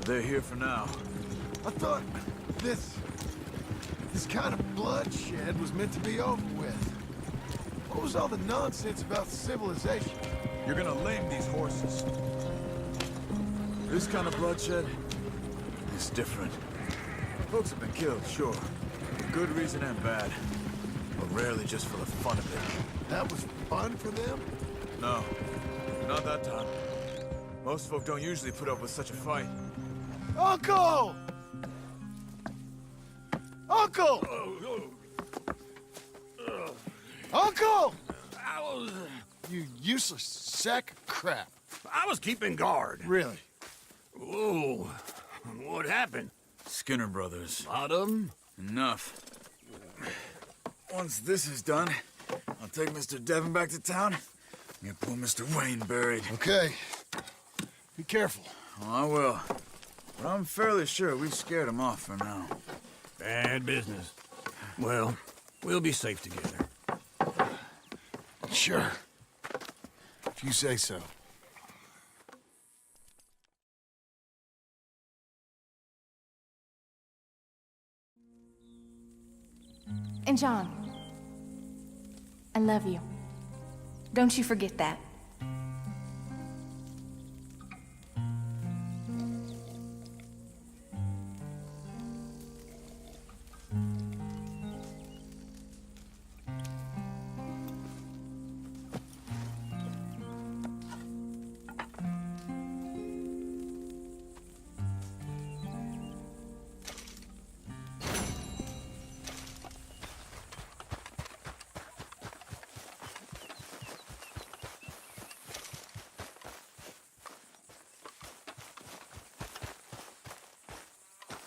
They're here for now. I thought this kind of bloodshed was meant to be over with. What was all the nonsense about civilization? You're gonna lame these horses. This kind of bloodshed is different. Folks have been killed, sure. For good reason and bad. But rarely just for the fun of it. That was fun for them? No, not that time. Most folk don't usually put up with such a fight. Uncle! Uncle! Uncle! You useless sack of crap. I was keeping guard. Really? Whoa. What happened? Skinner brothers. A lot of them? Enough. Once this is done, I'll take Mr. Devon back to town and get poor Mr. Wayne buried. Okay. Be careful. Oh, I will. But I'm fairly sure we've scared him off for now. Bad business. Well, we'll be safe together. Sure. If you say so. And John, I love you. Don't you forget that.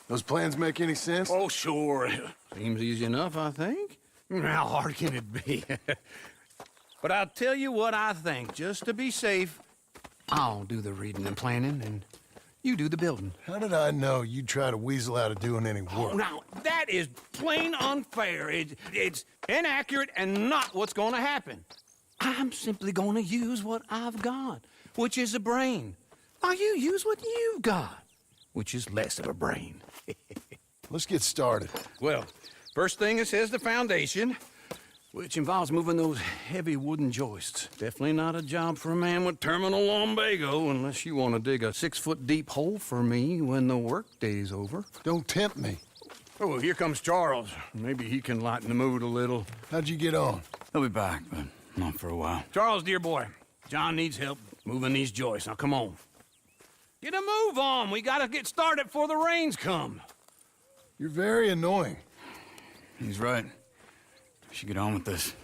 Those plans make any sense? Oh, sure. Seems easy enough, I think. How hard can it be? But I'll tell you what I think. Just to be safe, I'll do the reading and planning, and you do the building. How did I know you'd try to weasel out of doing any Oh, work? now, that is plain unfair. It's inaccurate and not what's going to happen. I'm simply going to use what I've got, which is a brain. Now, you use what you've got, which is less of a brain. Let's get started. Well, first thing it says the foundation, which involves moving those heavy wooden joists. Definitely not a job for a man with terminal lumbago unless you want to dig a 6-foot deep hole for me when the workday's over. Don't tempt me. Oh, here comes Charles. Maybe he can lighten the mood a little. How'd you get on? He'll be back, but not for a while. Charles, dear boy, John needs help moving these joists. Now, come on. Get a move on. We gotta get started before the rains come. You're very annoying. He's right. We should get on with this.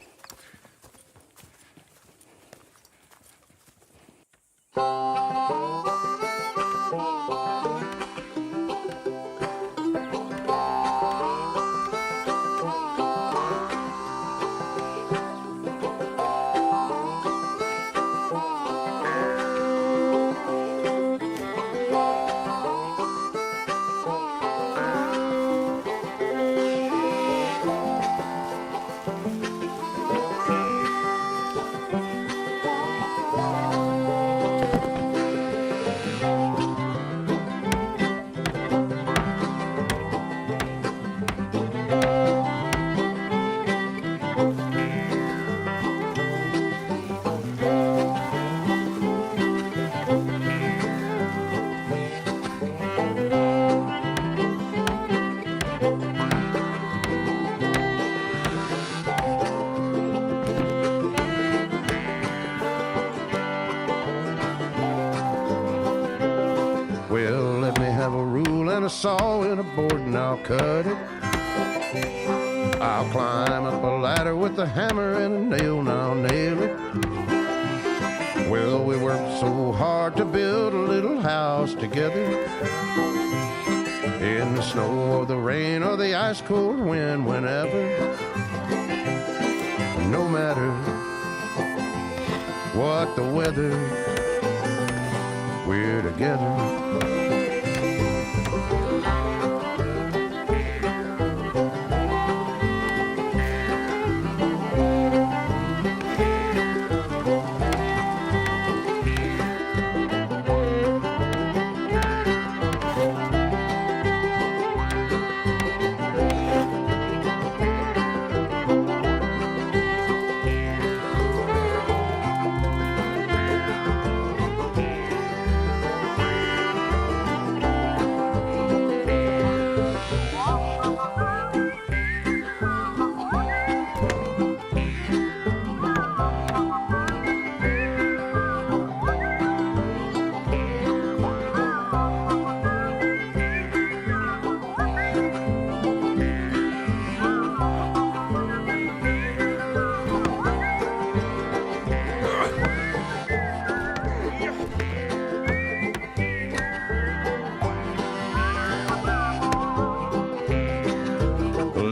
Well, let me have a rule and a saw and a board and I'll cut it. I'll climb up a ladder with a hammer and a nail and I'll nail it. Well, we worked so hard to build a little house together. In the snow or the rain or the ice cold wind, whenever. No matter what the weather, we're together.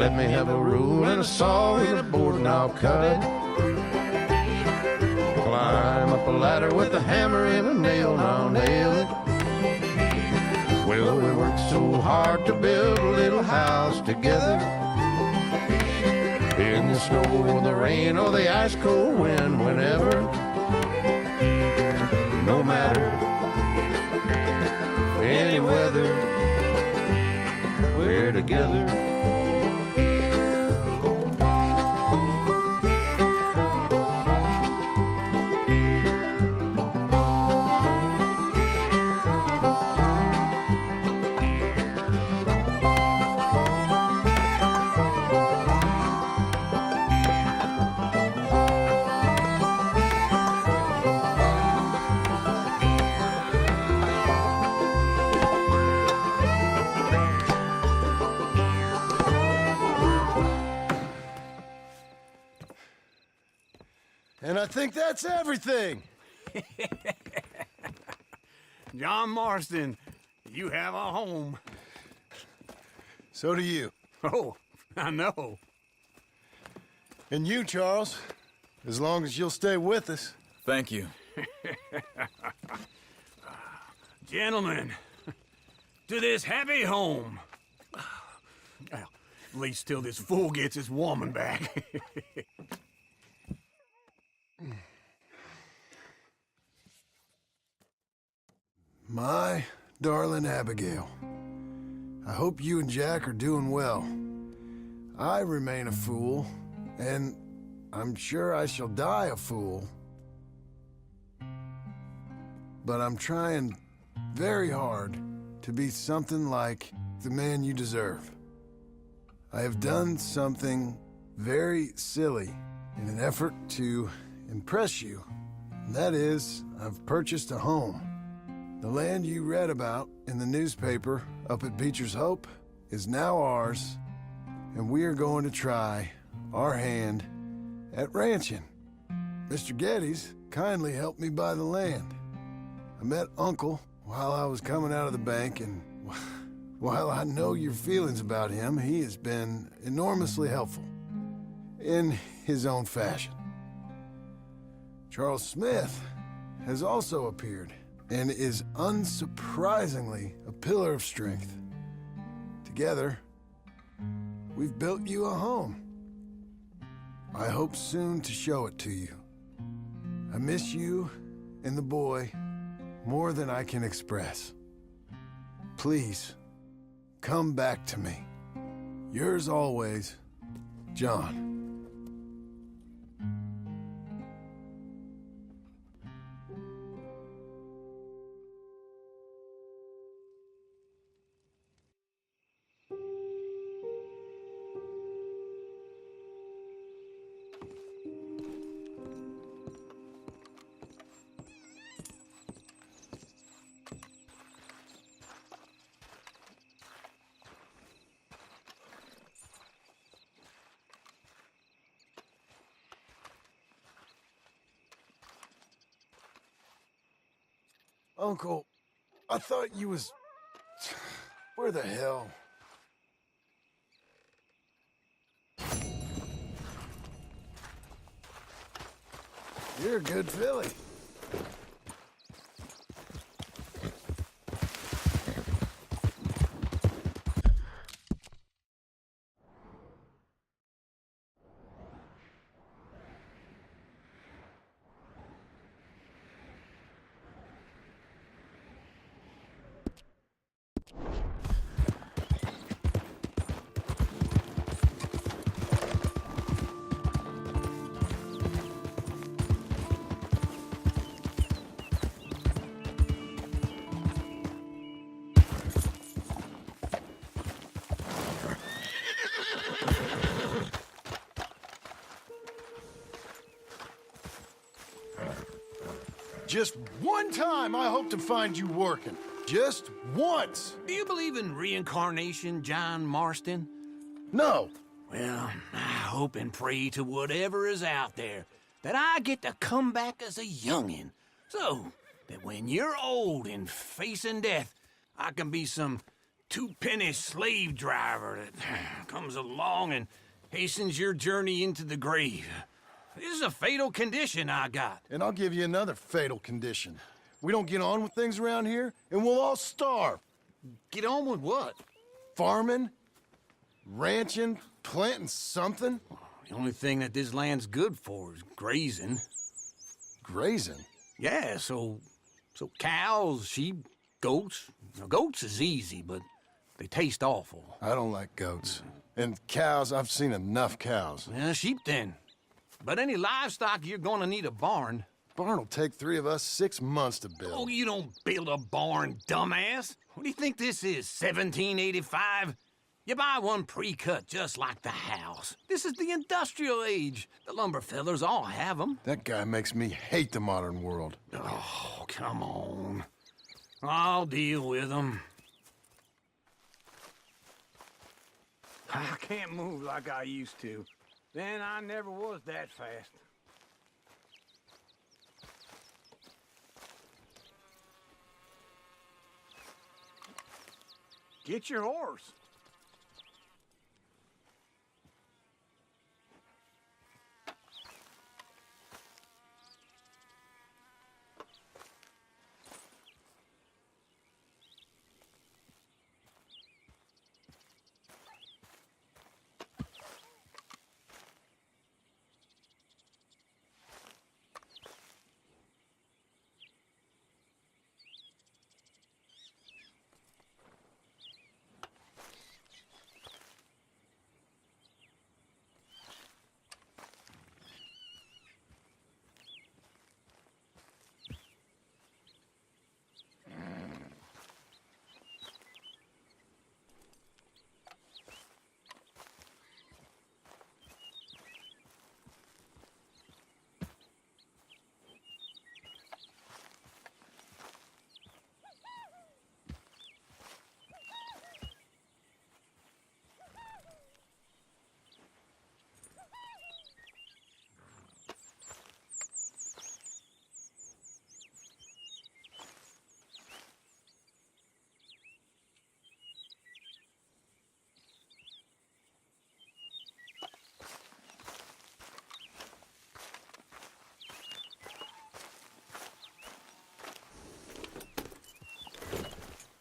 let me have a rule and a saw and a board and I'll cut it. Climb up a ladder with a hammer and a nail and I'll nail it. Well, we worked so hard to build a little house together. In the snow or the rain or the ice cold wind, whenever. No matter any weather, we're together. And I think that's everything. John Marston, you have a home. So do you. Oh, I know. And you, Charles, as long as you'll stay with us. Thank you. Gentlemen, to this happy home. Well, at least till this fool gets his woman back. My darling Abigail, I hope you and Jack are doing well. I remain a fool, and I'm sure I shall die a fool. But I'm trying very hard to be something like the man you deserve. I have done something very silly in an effort to impress you, and that is, I've purchased a home. The land you read about in the newspaper up at Beecher's Hope is now ours, and we are going to try our hand at ranching. Mr. Geddes kindly helped me buy the land. I met Uncle while I was coming out of the bank, and while I know your feelings about him, he has been enormously helpful in his own fashion. Charles Smith has also appeared and is unsurprisingly a pillar of strength. Together, we've built you a home. I hope soon to show it to you. I miss you and the boy more than I can express. Please, come back to me. Yours always, John. Uncle, I thought you was... Where the hell? You're a good filly. Just one time I hope to find you working. Just once. Do you believe in reincarnation, John Marston? No. Well, I hope and pray to whatever is out there that I get to come back as a youngin', so that when you're old and facing death, I can be some two-penny slave driver that comes along and hastens your journey into the grave. This is a fatal condition I got. And I'll give you another fatal condition. We don't get on with things around here, and we'll all starve. Get on with what? Farming, ranching, planting something. The only thing that this land's good for is grazing. Grazing? Yeah, so cows, sheep, goats. Now, goats is easy, but they taste awful. I don't like goats. And cows, I've seen enough cows. Yeah, sheep then. But any livestock, you're gonna need a barn. Barn will take 3 of us 6 months to build. Oh, you don't build a barn, dumbass. What do you think this is, 1785? You buy one pre-cut just like the house. This is the industrial age. The lumber fellers all have them. That guy makes me hate the modern world. Oh, come on. I'll deal with them. I can't move like I used to. Then I never was that fast. Get your horse.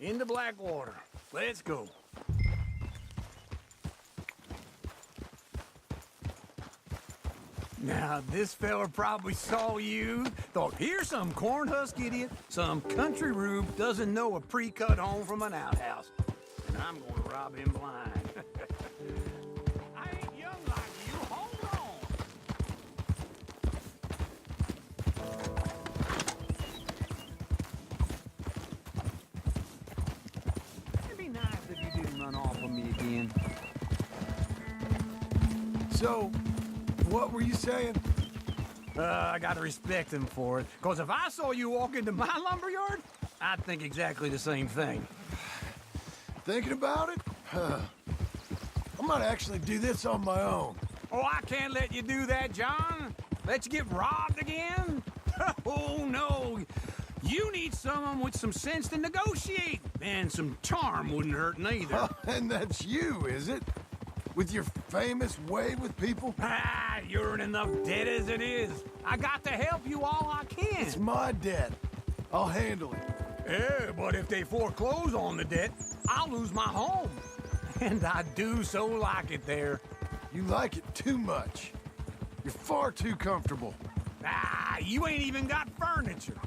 Into Blackwater. Let's go. Now, this fella probably saw you, thought, here's some cornhusk idiot, some country rube doesn't know a pre-cut home from an outhouse. And I'm gonna rob him blind. I ain't young like you, hold on. It'd be nice if you didn't run off on me again. So, what were you saying? I gotta respect him for it. Because if I saw you walk into my lumberyard, I'd think exactly the same thing. Thinking about it? I might actually do this on my own. Oh, I can't let you do that, John. Let you get robbed again? Oh, no. You need someone with some sense to negotiate. And some charm wouldn't hurt neither. And that's you, is it? With your famous way with people? Ah, you're in enough debt as it is. I got to help you all I can. It's my debt. I'll handle it. Yeah, but if they foreclose on the debt, I'll lose my home. And I do so like it there. You like it too much. You're far too comfortable. Ah, you ain't even got furniture.